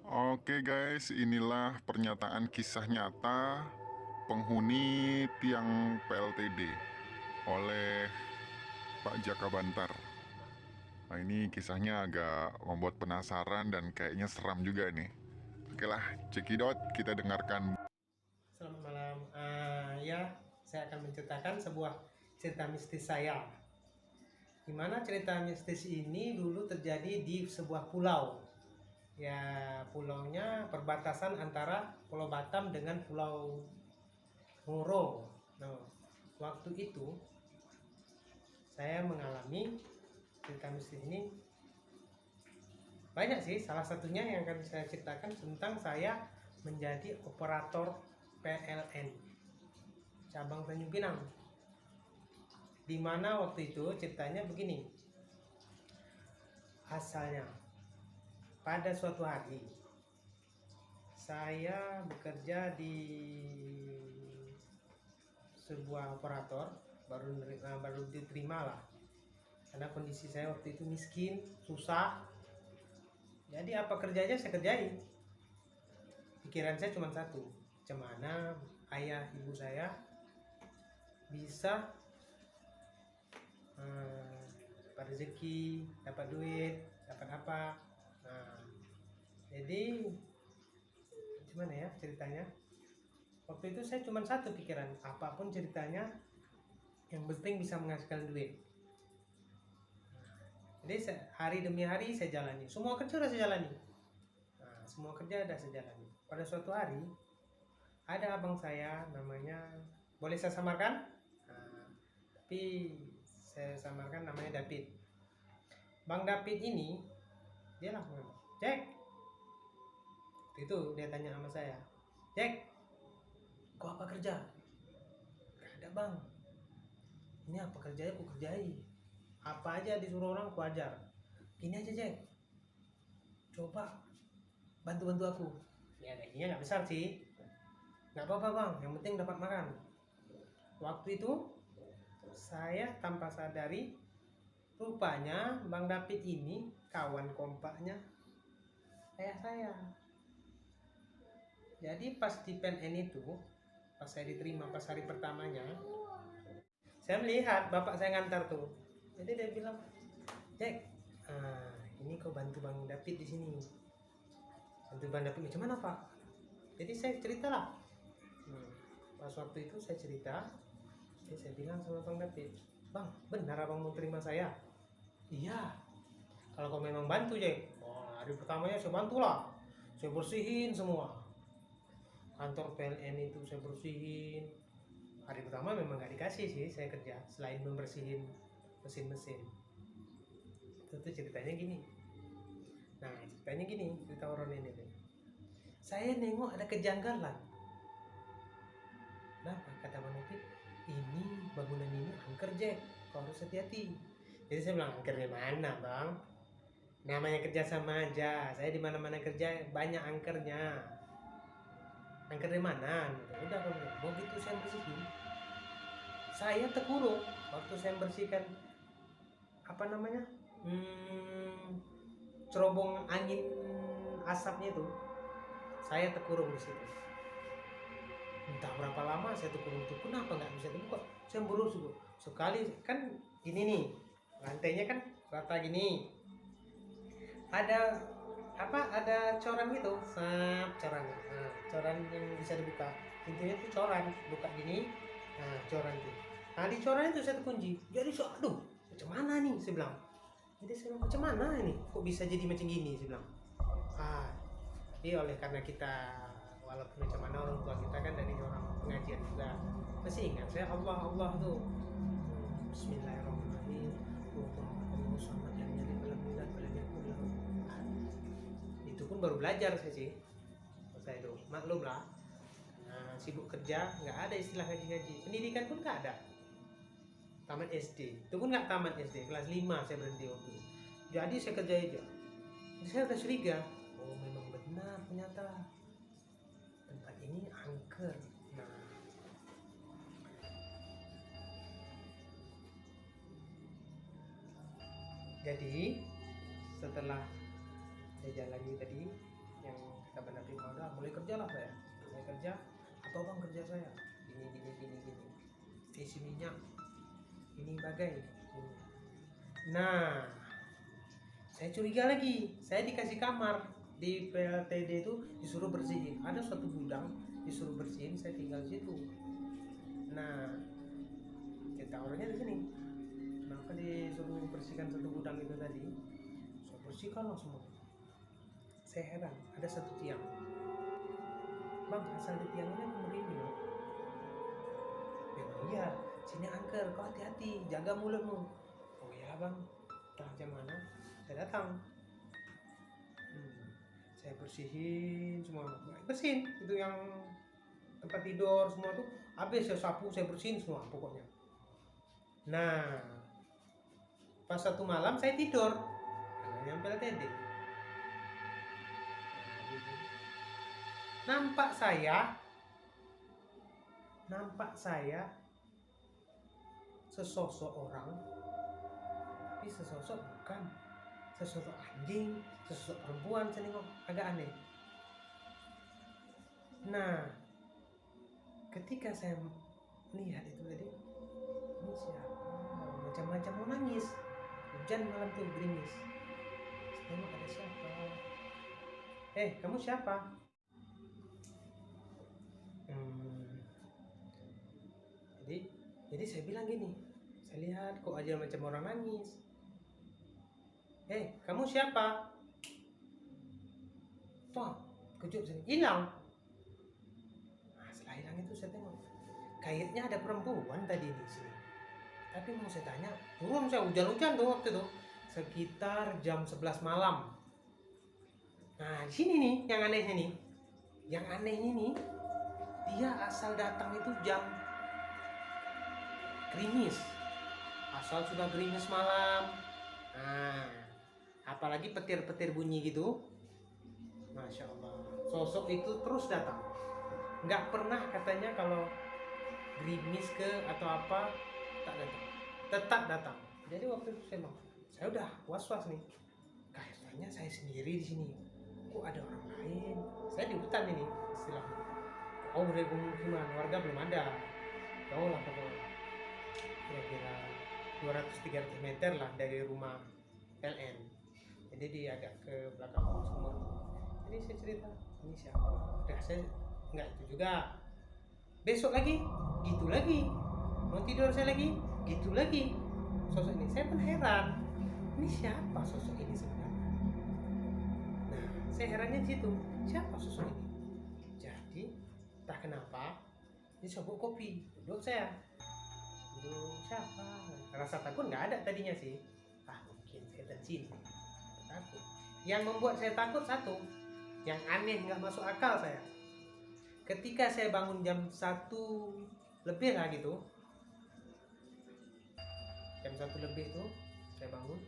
Oke guys, inilah pernyataan kisah nyata penghuni tiang PLTD oleh Pak Jaka Bantar. Nah, ini kisahnya agak membuat penasaran dan kayaknya seram juga nih. Oke lah, cekidot, kita dengarkan. Selamat malam. Ya, saya akan menceritakan sebuah cerita mistis saya. Di mana cerita mistis ini dulu terjadi di sebuah pulau. Ya, pulaunya perbatasan antara Pulau Batam dengan Pulau Ngoro. Nah, waktu itu saya mengalami cerita mistis ini banyak sih. Salah satunya yang akan saya ceritakan tentang saya menjadi operator PLN cabang Tanjung Pinang. Di mana waktu itu ceritanya begini. Asalnya pada suatu hari saya bekerja di sebuah operator, baru diterima lah, karena kondisi saya waktu itu miskin, susah. Jadi apa kerjanya saya kerjain. Pikiran saya cuma satu, bagaimana ayah ibu saya bisa dapat rezeki, dapat duit, dapat apa. Nah, jadi gimana ya ceritanya, waktu itu saya cuma satu pikiran, apapun ceritanya yang penting bisa menghasilkan duit. Jadi hari demi hari saya jalani, semua kerja udah saya jalani. Nah, semua kerja udah saya jalani. Pada suatu hari ada abang saya, namanya boleh saya samarkan, nah, tapi saya samarkan namanya David. Bang David ini dia langsung ngomong, Jack. Itu dia tanya sama saya, Jack, kau apa kerja? Gak ada bang, ini apa kerjanya aku kerjai, apa aja disuruh orang aku ajar. Gini aja Jack, coba bantu-bantu aku. Ya gajinya nggak besar sih, nggak apa-apa bang, yang penting dapat makan. Waktu itu saya tanpa sadari, rupanya Bang David ini kawan kompaknya ayah saya. Jadi pas di PNN itu, pas saya diterima pas hari pertamanya, saya melihat bapak saya ngantar tuh. Jadi dia bilang, Jack, ini kau bantu Bang David di sini. Bantu Bang David macam mana Pak? Jadi saya cerita lah. Pas waktu itu saya cerita, jadi saya bilang sama Bang David, Bang, benar abang mau terima saya? Iya. Kalau kau memang bantu Jack, wah hari pertamanya saya bantulah. Saya bersihin semua. Kantor PLN itu saya bersihin. Hari pertama memang nggak dikasih sih saya kerja, selain membersihin mesin-mesin. Itu ceritanya gini. Nah ceritanya gini, cerita orang ini nih. Saya nengok ada kejanggalan. Kenapa? Kata Bang David, ini bangunan ini angker Jack, kau harus hati-hati. Jadi saya bilang, angkernya mana bang? Namanya kerja sama aja, saya di mana-mana kerja banyak angkernya. Angker di mana? Udah kalau begitu saya bersihin, saya terkurung waktu saya bersihkan apa namanya, cerobong angin asapnya itu, saya terkurung di situ. Entah berapa lama saya terkurung itu, kenapa nggak bisa dibuka? Saya buruk sekali kan, gini nih, lantainya kan rata gini, ada apa, ada coran gitu, coran, nah, coran yang bisa dibuka, pintunya tuh coran, buka gini, nah coran itu, nah di coran itu saya terkunci. Jadi aduh macam mana nih saya bilang. Jadi saya bilang, macam mana ini kok bisa jadi macam gini saya bilang. Jadi oleh karena kita, walaupun macam mana orang tua kita kan dari orang pengajian juga, masih ingat saya Allah Allah tuh, Bismillahirrahmanirrahim, itu pun baru belajar saya sih. Saya itu maklum lah, nah, sibuk kerja, nggak ada istilah ngaji-ngaji, pendidikan pun nggak ada. Tamat SD itu pun nggak tamat SD, kelas 5 saya berhenti waktu itu. Jadi saya kerja aja. Jadi saya udah curiga, oh memang benar ternyata tempat ini angker. Nah, jadi setelah saya jalani tadi yang kata benar prima, udah mulai kerja lah saya, mulai kerja. Apa bang kerja saya? Gini. Isi minyak, ini bagai. Ini. Nah, saya curiga lagi. Saya dikasih kamar di PLTD itu, disuruh bersihin. Ada suatu gudang disuruh bersihin, saya tinggal di situ. Nah, kita orangnya di sini. Kenapa disuruh bersihkan satu gudang itu tadi? Saya bersihkan lah semua. Saya heran, ada satu tiang. Bang, asal di tiang ini aku begini loh. Memang iya, sini angker, kau hati-hati, jaga mulutmu. Oh ya bang, entah jam mana, saya datang. Saya bersihin semua, bersihin itu yang tempat tidur semua tuh, habis saya sapu, saya bersihin semua pokoknya. Nah, pas satu malam saya tidur, karena nyampe TD. Nampak saya sesosok orang, tapi sesosok bukan sesosok anjing, sesosok perempuan. Saya nengok agak aneh. Nah, ketika saya melihat itu tadi, ini siapa? Macam-macam mau nangis. Hujan malam tuh gerimis. Saya tengok ada siapa? Kamu siapa? Jadi saya bilang gini, saya lihat kok aja macam orang nangis. Kamu siapa? Wah, kejut saya, hilang. Nah, setelah hilang itu saya tengok, kayaknya ada perempuan tadi di sini. Tapi mau saya tanya, turun saya hujan-hujan tuh waktu itu, sekitar jam 11 malam. Nah, di sini nih yang anehnya nih. Yang anehnya nih, dia asal datang itu jam gerimis, asal sudah gerimis malam. Nah, apalagi petir-petir bunyi gitu, masya Allah, sosok itu terus datang, nggak pernah katanya kalau gerimis ke atau apa tak datang, tetap datang. Jadi waktu itu saya udah was-was nih, kayaknya saya sendiri di sini, kok ada orang lain. Saya di hutan ini istilahnya, dari pemukiman warga belum ada, jauh lah pokoknya, kira-kira 200-300 meter lah dari rumah PLN. Jadi dia agak ke belakang sumur. Jadi saya cerita, ini siapa? Udah saya nggak itu juga. Besok lagi, gitu lagi. Mau tidur saya lagi, gitu lagi. Sosok ini saya pun heran. Ini siapa sosok ini sebenarnya? Nah, saya herannya di situ. Siapa sosok ini? Jadi, entah kenapa, ini sobok kopi. Duduk saya. Siapa? Rasa takut nggak ada tadinya sih. Mungkin setan sini. Takut. Yang membuat saya takut satu, yang aneh nggak masuk akal saya. Ketika saya bangun jam 1 lebih lah gitu, jam 1 lebih tuh saya bangun,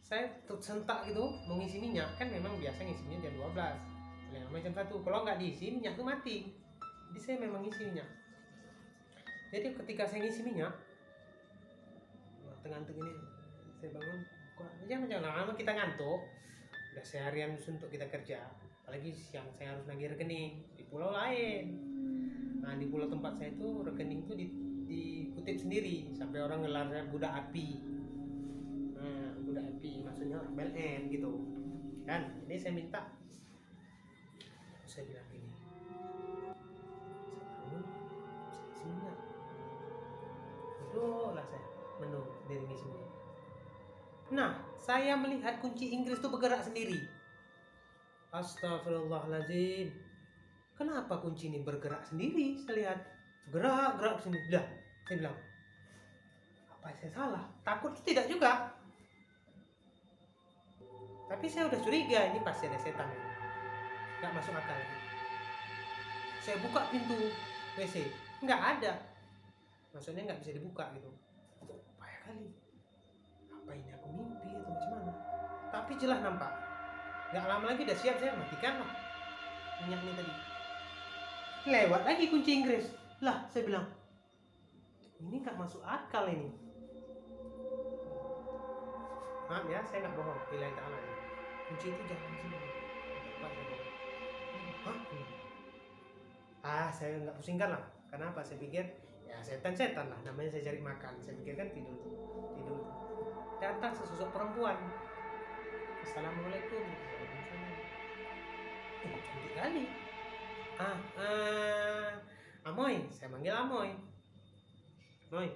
saya sentak gitu mau ngisi minyak. Kan memang biasa ngisinya jam 12, paling lama jam 1. Kalau nggak diisi minyak tuh mati. Jadi saya memang ngisi minyak. Jadi ketika saya ngisi minyak, ngantuk ini, saya bangun, jangan lama kita ngantuk. Udah seharian suntuk kita kerja, apalagi siang saya harus nagih rekening di pulau lain. Nah, di pulau tempat saya itu rekening itu dikutip sendiri, sampai orang ngelar saya budak api. Nah, budak api maksudnya orang BLN gitu kan. Jadi saya minta, saya bilang gini, saya bangun, saya isi minyak, duduk lah saya menunggu dari ngisi minyak. Nah, saya melihat kunci Inggris itu bergerak sendiri. Astagfirullahaladzim. Kenapa kunci ini bergerak sendiri? Saya lihat gerak sini. Dah, saya bilang, apa saya salah? Takut tidak juga. Tapi saya udah curiga, ini pasti ada setan. Nggak masuk akal. Saya buka pintu WC, nggak ada. Maksudnya nggak bisa dibuka gitu. Payah kali. Apa ini aku mimpi atau macam mana? Tapi jelas nampak. Nggak lama lagi udah siap, saya matikan lah minyaknya tadi. Lewat lagi kunci Inggris. Lah, saya bilang, ini nggak masuk akal ini. Maaf ya, saya nggak bohong. Billahi ta'ala. Kunci itu jangan sini. Hah? Saya nggak pusingkan lah. Kenapa? Saya pikir ya setan-setan lah, namanya saya cari makan. Saya pikir kan tidur. Datang sesosok perempuan. Assalamualaikum. Cantik kali. Amoy, saya manggil Amoy. Amoy,